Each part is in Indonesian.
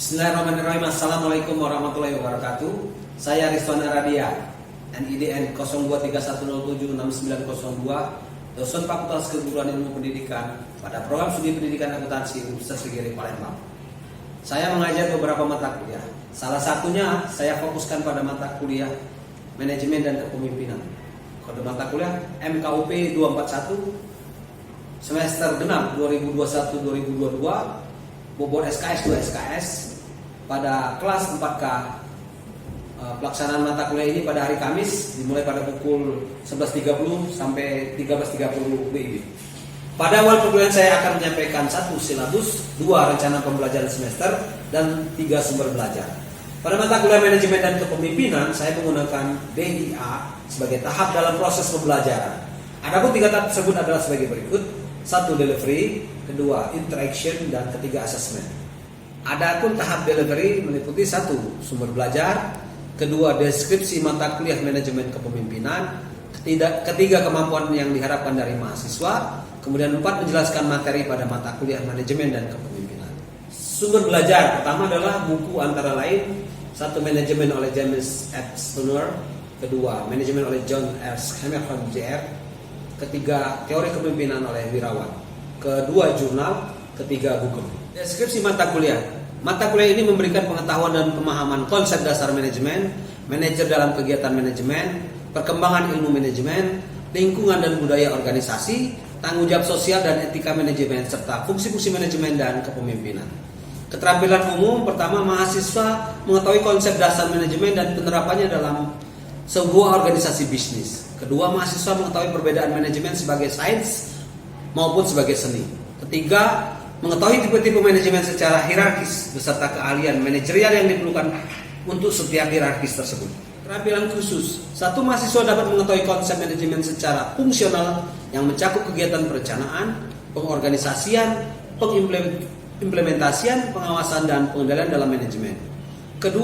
Bismillahirrahmanirrahim. Assalamualaikum warahmatullahi wabarakatuh. Saya Rizwan Aradia, NIDN 0231076902, dosen Fakultas Keguruan Ilmu Pendidikan pada program studi pendidikan akuntansi Universitas Negeri Palembang. Saya mengajar beberapa mata kuliah. Salah satunya saya fokuskan pada mata kuliah Manajemen dan Kepemimpinan. Kode mata kuliah MKUP 241 semester genap 2021-2022. Bobot SKS 2 SKS pada kelas 4K. Pelaksanaan mata kuliah ini pada hari Kamis dimulai pada pukul 11.30 sampai 13.30 WIB. Pada awal perkuliahan saya akan menyampaikan 1 silabus, 2 rencana pembelajaran semester, dan 3 sumber belajar. Pada mata kuliah Manajemen dan Kepemimpinan saya menggunakan DIA sebagai tahap dalam proses pembelajaran. Adapun 3 tahap tersebut adalah sebagai berikut: 1. Delivery, 2. Interaction, dan 3. Assessment. Adapun tahap delivery meliputi 1. Sumber belajar, 2. Deskripsi mata kuliah Manajemen Kepemimpinan, 3. Kemampuan yang diharapkan dari mahasiswa, kemudian 4. Menjelaskan materi pada mata kuliah Manajemen dan Kepemimpinan. Sumber belajar pertama adalah buku antara lain: 1. Manajemen oleh James F. Stoner, 2. Manajemen oleh John R. Hamilton Jr., 3. Teori Kepemimpinan oleh Wirawan, 2. Jurnal, 3. Google. Deskripsi mata kuliah. Mata kuliah ini memberikan pengetahuan dan pemahaman konsep dasar manajemen, manajer dalam kegiatan manajemen, perkembangan ilmu manajemen, lingkungan dan budaya organisasi, tanggung jawab sosial dan etika manajemen, serta fungsi-fungsi manajemen dan kepemimpinan. Keterampilan umum pertama, mahasiswa mengetahui konsep dasar manajemen dan penerapannya dalam sebuah organisasi bisnis. 2. Mahasiswa mengetahui perbedaan manajemen sebagai sains maupun sebagai seni. 3. Mengetahui tipe-tipe manajemen secara hierarkis beserta keahlian manajerial yang diperlukan untuk setiap hierarkis tersebut. Keterampilan khusus. 1. Mahasiswa dapat mengetahui konsep manajemen secara fungsional yang mencakup kegiatan perencanaan, pengorganisasian, pengimplementasian, pengawasan, dan pengendalian dalam manajemen. 2.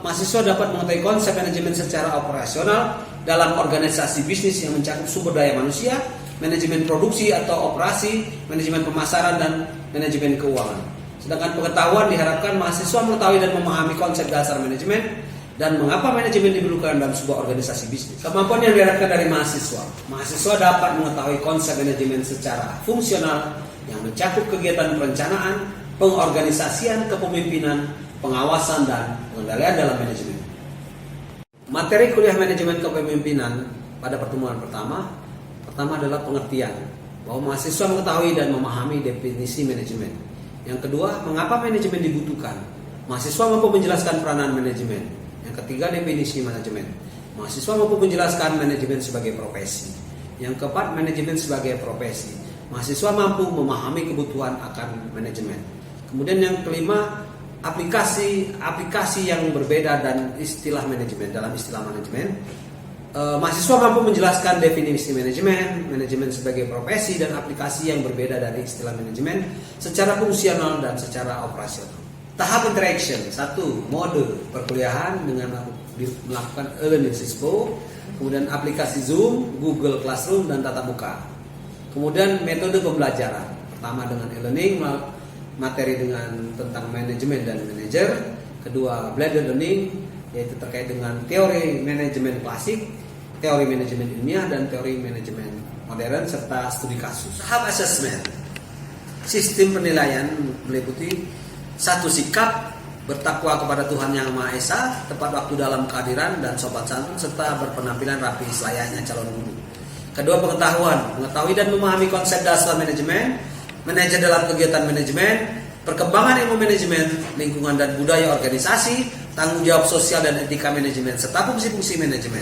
Mahasiswa dapat mengetahui konsep manajemen secara operasional dalam organisasi bisnis yang mencakup sumber daya manusia, manajemen produksi atau operasi, manajemen pemasaran, dan manajemen keuangan. Sedangkan pengetahuan diharapkan mahasiswa mengetahui dan memahami konsep dasar manajemen dan mengapa manajemen diperlukan dalam sebuah organisasi bisnis. Kemampuan yang diharapkan dari mahasiswa. Mahasiswa dapat mengetahui konsep manajemen secara fungsional yang mencakup kegiatan perencanaan, pengorganisasian, kepemimpinan, pengawasan, dan pengendalian dalam manajemen. Materi kuliah Manajemen Kepemimpinan pada pertemuan pertama adalah pengertian, bahwa mahasiswa mengetahui dan memahami definisi manajemen. Yang kedua, mengapa manajemen dibutuhkan. Mahasiswa mampu menjelaskan peranan manajemen. Yang ketiga, definisi manajemen. Mahasiswa mampu menjelaskan manajemen sebagai profesi. Yang keempat, manajemen sebagai profesi. Mahasiswa mampu memahami kebutuhan akan manajemen. Kemudian yang kelima, aplikasi yang berbeda dan istilah manajemen. Dalam istilah manajemen, mahasiswa mampu menjelaskan definisi manajemen sebagai profesi, dan aplikasi yang berbeda dari istilah manajemen secara fungsional dan secara operasional. Tahap interaction. 1. Mode perkuliahan dengan melakukan e-learning Sispo, kemudian aplikasi Zoom, Google Classroom, dan tatap muka. Kemudian metode pembelajaran. Pertama dengan e-learning, materi dengan tentang manajemen dan manajer. 2. Blended learning, yaitu terkait dengan teori manajemen klasik, teori manajemen ilmiah, dan teori manajemen modern, serta studi kasus. Tahap assessment. Sistem penilaian meliputi 1. Sikap bertakwa kepada Tuhan Yang Maha Esa, tepat waktu dalam kehadiran dan sopan santun, serta berpenampilan rapi selayaknya calon guru. 2. Pengetahuan, mengetahui dan memahami konsep dasar manajemen, manajer dalam kegiatan manajemen, perkembangan ilmu manajemen, lingkungan dan budaya organisasi, tanggung jawab sosial dan etika manajemen, serta fungsi-fungsi manajemen.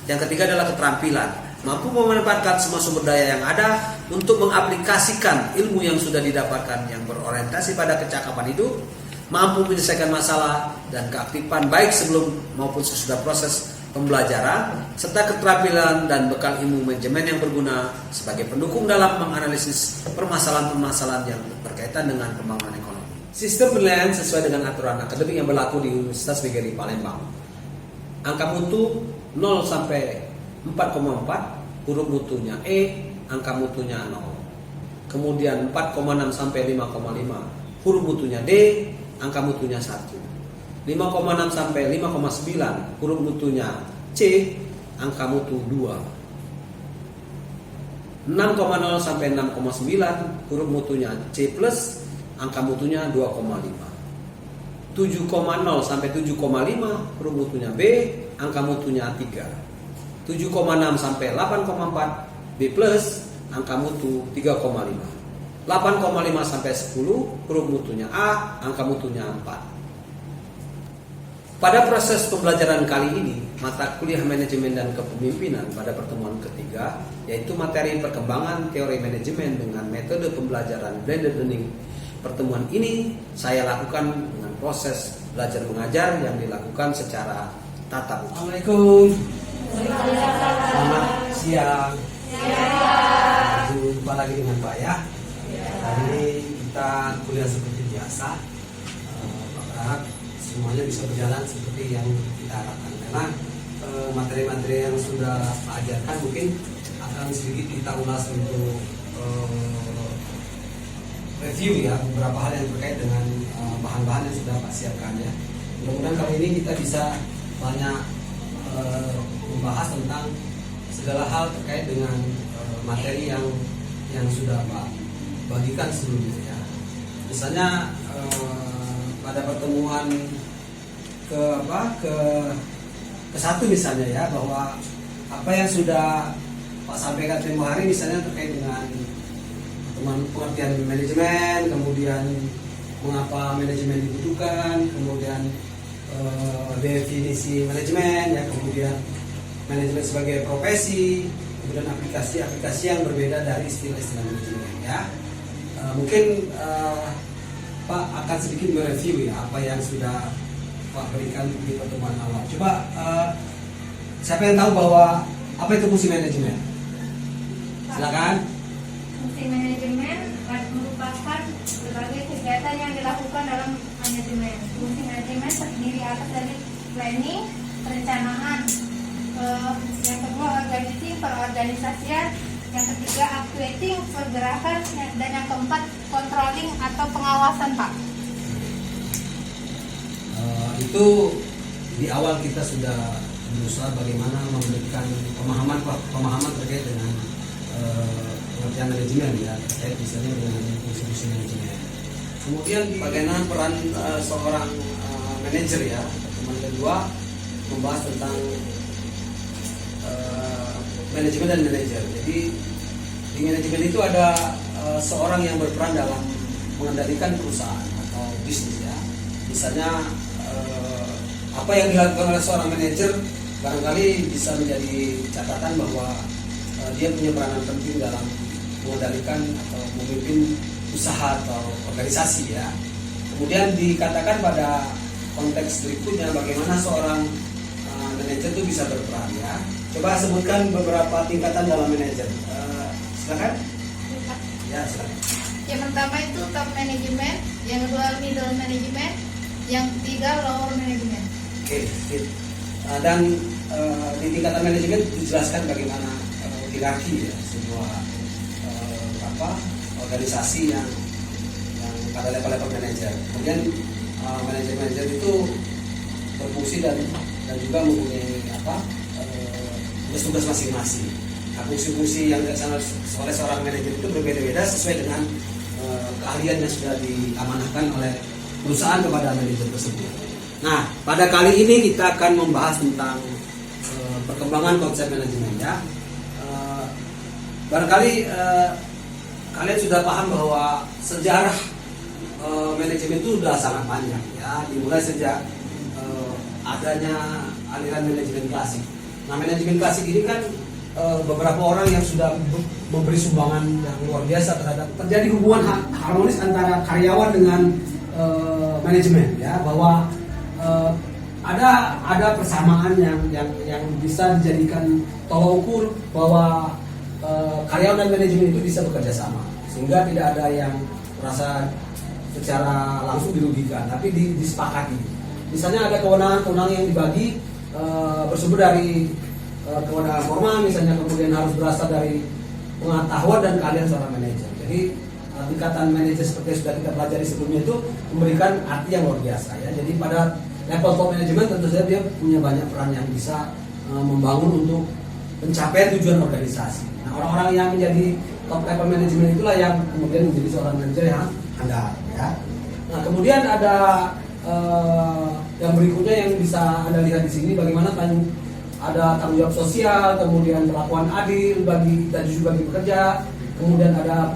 Yang ketiga adalah keterampilan, mampu memanfaatkan semua sumber daya yang ada untuk mengaplikasikan ilmu yang sudah didapatkan yang berorientasi pada kecakapan hidup, mampu menyelesaikan masalah dan keaktifan baik sebelum maupun sesudah proses pembelajaran, serta keterampilan dan bekal ilmu manajemen yang berguna sebagai pendukung dalam menganalisis permasalahan-permasalahan yang berkaitan dengan pembangunan ekonomi. Sistem penilaian sesuai dengan aturan akademik yang berlaku di Universitas Negeri Palembang. Angka mutu 0 sampai 4,4, huruf mutunya E, angka mutunya 0. Kemudian 4,6 sampai 5,5, huruf mutunya D, angka mutunya 1. 5,6 sampai 5,9 huruf mutunya C, angka mutu 2. 6,0 sampai 6,9 huruf mutunya C plus, angka mutunya 2,5. 7,0 sampai 7,5 huruf mutunya B, angka mutunya 3. 7,6 sampai 8,4 B plus, angka mutu 3,5. 8,5 sampai 10 huruf mutunya A, angka mutunya 4. Pada proses pembelajaran kali ini, mata kuliah manajemen dan kepemimpinan pada pertemuan ketiga, yaitu materi perkembangan teori manajemen dengan metode pembelajaran blended learning. Pertemuan ini saya lakukan dengan proses belajar mengajar yang dilakukan secara tatap muka. Assalamualaikum. Selamat siang. Jumpa lagi dengan Pak ya. Hari ini kita kuliah seperti biasa. Pak berharap semuanya bisa berjalan seperti yang kita harapkan, karena materi-materi yang sudah Pak ajarkan mungkin akan sedikit kita ulas untuk review ya, beberapa hal yang terkait dengan bahan-bahan yang sudah Pak siapkan ya. Mudah-mudahan kali ini kita bisa banyak membahas tentang segala hal terkait dengan materi yang sudah Pak bagikan sebelumnya ya. Misalnya pada pertemuan ke satu misalnya ya, bahwa apa yang sudah Pak sampaikan tempo hari misalnya terkait dengan pengertian manajemen, kemudian mengapa manajemen dibutuhkan, kemudian definisi manajemen ya, kemudian manajemen sebagai profesi, kemudian aplikasi-aplikasi yang berbeda dari istilah-istilah manajemen ya. Mungkin Pak akan sedikit mereview ya apa yang sudah Pak berikan di pertemuan awal. Coba siapa yang tahu bahwa apa itu fungsi manajemen? Silakan. Fungsi manajemen merupakan berbagai kegiatan yang dilakukan dalam manajemen. Fungsi manajemen terdiri atas dari planning, perencanaan, yang kedua perorganisasian, yang ketiga activating, pergerakan, dan yang keempat controlling atau pengawasan, Pak. Itu di awal kita sudah berusaha bagaimana memberikan pemahaman terkait dengan pengertian manajemen ya, terkait misalnya dengan fungsi manajemen. Kemudian bagaimana peran seorang manajer ya. Teman kedua membahas tentang manajemen dan manajer. Jadi di manajemen itu ada seorang yang berperan dalam mengendalikan perusahaan atau bisnis ya. Misalnya apa yang dilakukan oleh seorang manajer barangkali bisa menjadi catatan bahwa dia punya peranan penting dalam mengendalikan atau memimpin usaha atau organisasi ya. Kemudian dikatakan pada konteks berikutnya bagaimana seorang manajer itu bisa berperan ya. Coba sebutkan beberapa tingkatan dalam manajer. Silakan. Ya, silakan. Yang pertama itu top management, yang kedua middle management, yang ketiga lower management. Oke. Dan di tingkatan manajemen dijelaskan bagaimana hierarki ya sebuah organisasi yang pada level-level manajer. Kemudian manajer itu berfungsi dan juga mempunyai tugas-tugas masing-masing. Nah, fungsi-fungsi yang dilaksanakan oleh seorang manajer itu berbeda-beda sesuai dengan keahlian yang sudah diamanahkan oleh perusahaan kepada manajer tersebut. Nah, pada kali ini kita akan membahas tentang perkembangan konsep manajemen ya. Barangkali kalian sudah paham bahwa sejarah manajemen itu sudah sangat panjang ya, dimulai sejak adanya aliran manajemen klasik. Nah, manajemen klasik ini kan beberapa orang yang sudah memberi sumbangan yang luar biasa terhadap terjadi hubungan harmonis antara karyawan dengan manajemen ya, bahwa ada persamaan yang bisa dijadikan tolak ukur bahwa karyawan dan manajemen itu bisa bekerja sama, sehingga tidak ada yang merasa secara langsung dirugikan, tapi disepakati. Misalnya ada kewenangan yang dibagi bersumber dari kewenangan formal, misalnya kemudian harus berasal dari pengetahuan dan keahlian seorang manajer. Jadi tingkatan manajer seperti yang sudah kita pelajari sebelumnya itu memberikan arti yang luar biasa ya. Jadi pada level top management tentu saja dia punya banyak peran yang bisa membangun untuk mencapai tujuan organisasi. Nah, orang-orang yang menjadi top level management itulah yang kemudian menjadi seorang manajer yang handal ya. Nah, kemudian ada yang berikutnya yang bisa Anda lihat di sini bagaimana ada tanggung jawab sosial, kemudian perlakuan adil dan jujur bagi pekerja, kemudian ada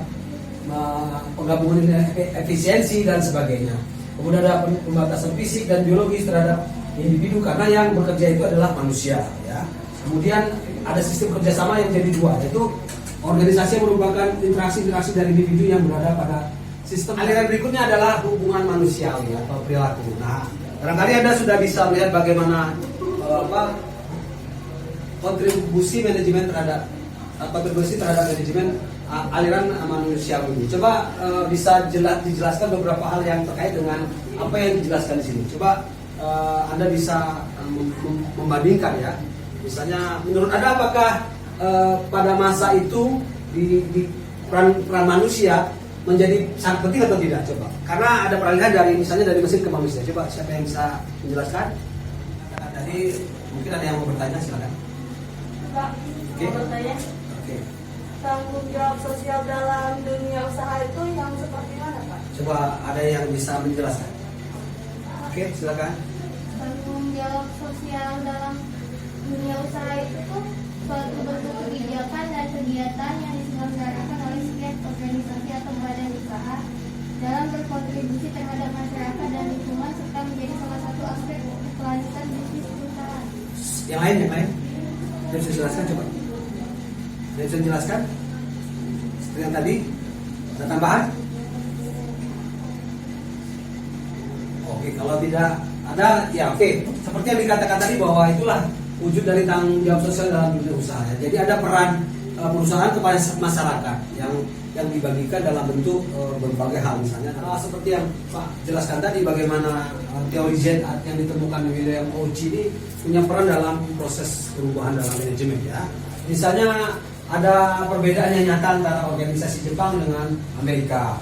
penggabungan efisiensi dan sebagainya. Kemudian ada pembatasan fisik dan biologis terhadap individu karena yang bekerja itu adalah manusia ya. Kemudian ada sistem kerjasama yang jadi dua, yaitu organisasi yang merupakan interaksi-interaksi dari individu yang berada pada sistem. Aliran berikutnya adalah hubungan manusiawi atau perilaku. Nah, barangkali Anda sudah bisa melihat bagaimana kontribusi terhadap manajemen aliran manusiawi ini. Coba bisa dijelaskan beberapa hal yang terkait dengan apa yang dijelaskan di sini. Coba Anda bisa membandingkan ya. Misalnya menurut Anda apakah pada masa itu di peran manusia menjadi sangat penting atau tidak? Coba. Karena ada peralihan dari misalnya dari mesin ke manusia. Coba siapa yang bisa menjelaskan? Tadi mungkin ada yang mau bertanya, silakan. Pak, mau bertanya? Oke. Tanggung jawab sosial dalam dunia usaha itu yang seperti mana, Pak? Coba ada yang bisa menjelaskan. Oke, silakan. Tanggung jawab sosial dalam dunia usaha itu tuh suatu bentuk kebijakan dan kegiatan yang diselenggarakan oleh setiap organisasi atau badan usaha dalam berkontribusi terhadap masyarakat dan lingkungan serta menjadi salah satu aspek kelanjutan bisnis perusahaan. Yang lain? Ada bisa jelaskan coba. Ada bisa jelaskan? Seperti yang tadi? Ada tambahan? Oke, kalau tidak ada, ya oke. Seperti yang dikatakan tadi bahwa itulah wujud dari tanggung jawab sosial dalam dunia usaha. Jadi ada peran perusahaan kepada masyarakat yang dibagikan dalam bentuk berbagai hal, misalnya seperti yang Pak jelaskan tadi bagaimana teori Z yang ditemukan di William Ochi ini punya peran dalam proses perubahan dalam manajemen ya. Misalnya ada perbedaan yang nyata antara organisasi Jepang dengan Amerika.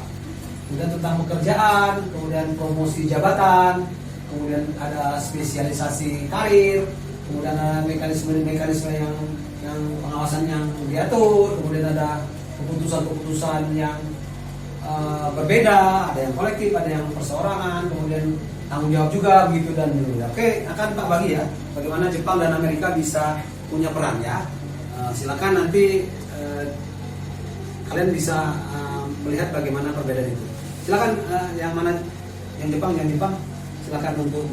Kemudian tentang pekerjaan, kemudian promosi jabatan, kemudian ada spesialisasi karir, kemudian ada mekanisme yang pengawasan yang diatur, kemudian ada keputusan-keputusan yang berbeda, ada yang kolektif, ada yang perseorangan, kemudian tanggung jawab juga begitu dan begitu. Oke, akan Pak bagi ya, bagaimana Jepang dan Amerika bisa punya peran ya. Silakan nanti kalian bisa melihat bagaimana perbedaan itu. Silakan yang mana yang Jepang silakan untuk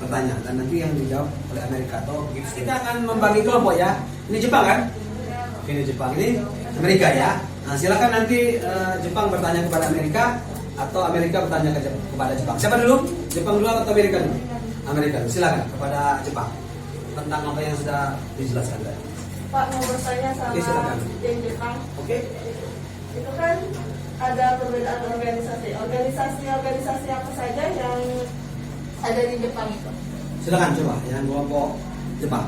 bertanya dan nanti yang dijawab oleh Amerika atau begitu. Kita akan membagi kelompok ya. Ini Jepang kan? Oke, ini Jepang, ini Amerika ya. Nah, silakan nanti Jepang bertanya kepada Amerika atau Amerika bertanya kepada Jepang. Siapa dulu? Jepang dulu atau Amerika dulu? Amerika dulu. Silakan kepada Jepang tentang apa yang sudah dijelaskan tadi. Pak mau bertanya sama yang Jepang. Oke. Itu kan ada perbedaan organisasi apa saja yang ada di Jepang itu? Silakan coba yang kelompok Jepang.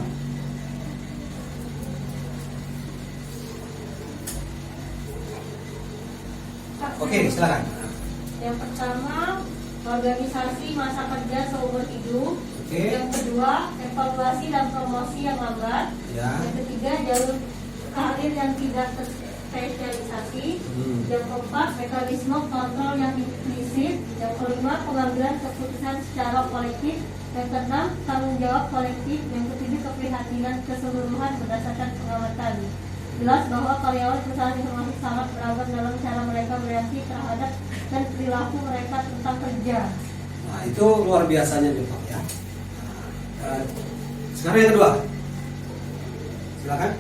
Oke, silakan. Yang pertama, organisasi masa kerja seumur hidup. Oke. Yang kedua, evaluasi dan promosi yang lambat. Ya. Yang ketiga, jalur karir yang tidak terspesialisasi. Yang keempat, mekanisme kontrol yang implisit. Yang kelima, pengambilan keputusan secara kolektif. Yang keenam, tanggung jawab kolektif. Yang ketujuh, keprihatinan keseluruhan berdasarkan pengamatan. Jelas bahwa karyawan perusahaan informasi sangat beragam dalam cara mereka bereaksi terhadap dan perilaku mereka tentang kerja. Nah, itu luar biasanya Jepang ya. Sekarang yang kedua. Silakan.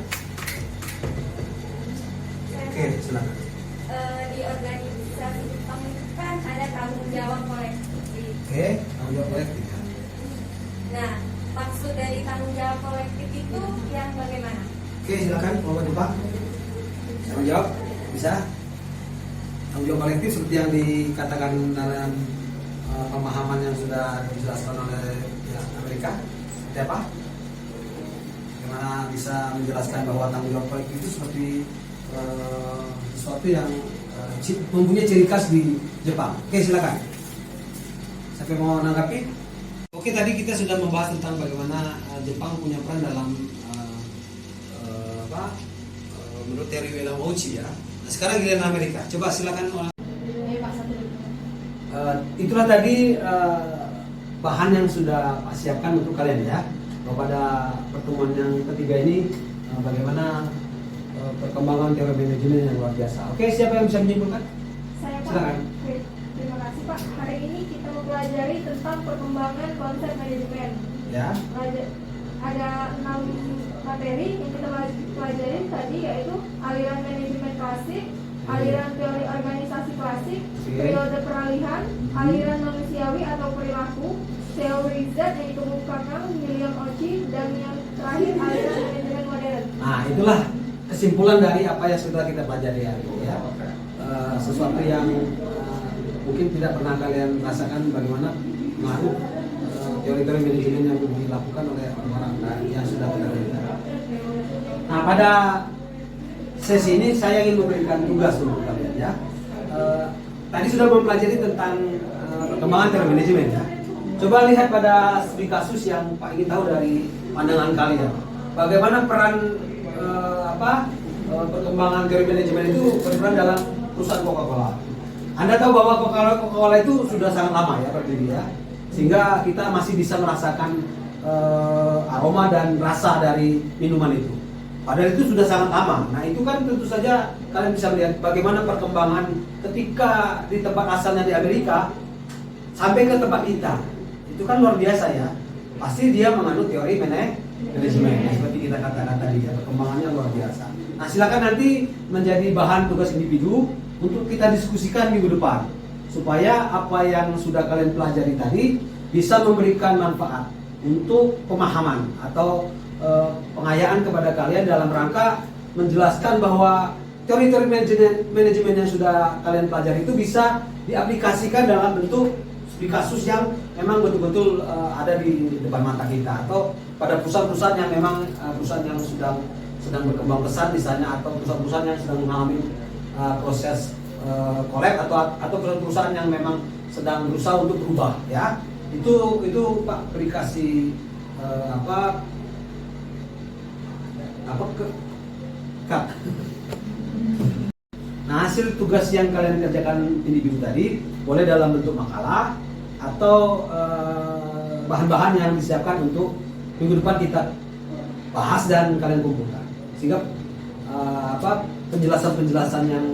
Oke, silakan. Di organisasi Jepang itu kan ada tanggung jawab kolektif. Oke, tanggung jawab kolektif. Nah, maksud dari tanggung jawab kolektif itu yang bagaimana? Oke, silakan kelompok Jepang. Siapa jawab? Bisa? Tanggung jawab kolektif seperti yang dikatakan dalam pemahaman yang sudah dijelaskan oleh Amerika. Seperti apa? Bagaimana bisa menjelaskan bahwa tanggung jawab kolektif itu seperti sesuatu yang mempunyai ciri khas di Jepang. Oke, silakan. Siapa yang mau menanggapi? Oke, tadi kita sudah membahas tentang bagaimana Jepang punya peran dalam menurut teori Uelamauchi ya. Nah, sekarang giliran Amerika. Coba silakan. Itulah tadi bahan yang sudah Pak siapkan untuk kalian ya. Pada pertemuan yang ketiga ini bagaimana perkembangan teori manajemen yang luar biasa. Oke, siapa yang bisa menyimpulkan? Saya Pak. Silakan. Terima kasih Pak. Hari ini kita mempelajari tentang perkembangan konsep manajemen. Ya. Ada 6 materi yang kita pelajari tadi, yaitu aliran manajemen klasik, aliran teori organisasi klasik, periode peralihan, aliran manusiawi atau perilaku, teori Z yang dikemukakan William Ochi, dan yang terakhir aliran manajemen modern. Nah, itulah kesimpulan dari apa yang sudah kita pelajari hari ini ya. Sesuatu yang mungkin tidak pernah kalian rasakan bagaimana pengaruh teori-teori manajemen yang dilakukan oleh orang-orang yang sudah bekerja. Nah, pada sesi ini saya ingin memberikan tugas untuk kalian ya. Tadi sudah mempelajari tentang perkembangan teori manajemen ya. Coba lihat pada studi kasus yang Pak ingin tahu dari pandangan kalian. Bagaimana peran perkembangan teori manajemen itu berperan dalam perusahaan Coca-Cola. Anda tahu bahwa Coca-Cola itu sudah sangat lama ya berdiri ya. Sehingga kita masih bisa merasakan aroma dan rasa dari minuman itu. Padahal itu sudah sangat lama. Nah, itu kan tentu saja kalian bisa melihat bagaimana perkembangan ketika di tempat asalnya di Amerika sampai ke tempat kita. Itu kan luar biasa ya. Pasti dia menganut teori manajemen seperti kita katakan tadi ya, perkembangannya luar biasa. Nah, silakan nanti menjadi bahan tugas individu untuk kita diskusikan minggu depan supaya apa yang sudah kalian pelajari tadi bisa memberikan manfaat untuk pemahaman atau pengayaan kepada kalian dalam rangka menjelaskan bahwa teori-teori manajemen yang sudah kalian pelajari itu bisa diaplikasikan dalam bentuk studi kasus yang memang betul-betul ada di depan mata kita, atau pada perusahaan-perusahaan yang memang perusahaan yang sedang berkembang pesat misalnya, atau perusahaan-perusahaan yang sedang mengalami proses kolab, atau perusahaan-perusahaan yang memang sedang berusaha untuk berubah ya. Itu Pak beri kasih Nah, hasil tugas yang kalian kerjakan individu tadi boleh dalam bentuk makalah atau bahan-bahan yang disiapkan untuk minggu depan kita bahas dan kalian kumpulkan, sehingga penjelasan-penjelasan yang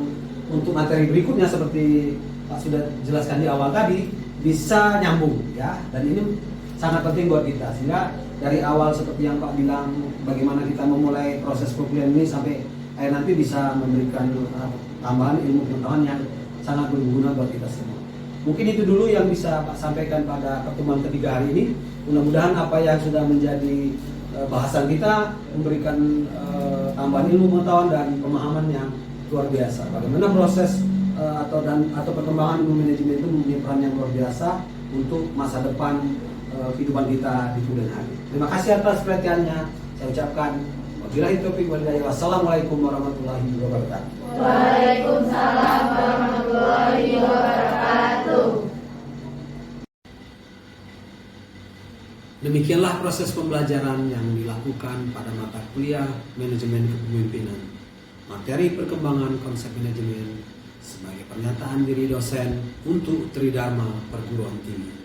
untuk materi berikutnya seperti Pak sudah jelaskan di awal tadi bisa nyambung ya. Dan ini sangat penting buat kita, sehingga dari awal seperti yang Pak bilang, bagaimana kita memulai proses perkuliahan ini sampai nanti bisa memberikan tambahan ilmu pengetahuan yang sangat berguna buat kita semua. Mungkin itu dulu yang bisa Pak sampaikan pada pertemuan ketiga hari ini. Mudah-mudahan apa yang sudah menjadi bahasan kita memberikan tambahan ilmu pengetahuan dan pemahaman yang luar biasa. Bagaimana proses atau perkembangan ilmu manajemen itu mempunyai peran yang luar biasa untuk masa depan kehidupan kita di kemudian hari. Terima kasih atas perhatiannya. Saya ucapkan wabillahi taufiq wal hidayah. Wassalamualaikum warahmatullahi wabarakatuh. Waalaikumsalam warahmatullahi wabarakatuh. Demikianlah proses pembelajaran yang dilakukan pada mata kuliah manajemen kepemimpinan, materi perkembangan konsep manajemen sebagai pernyataan diri dosen untuk Tridharma Perguruan Tinggi.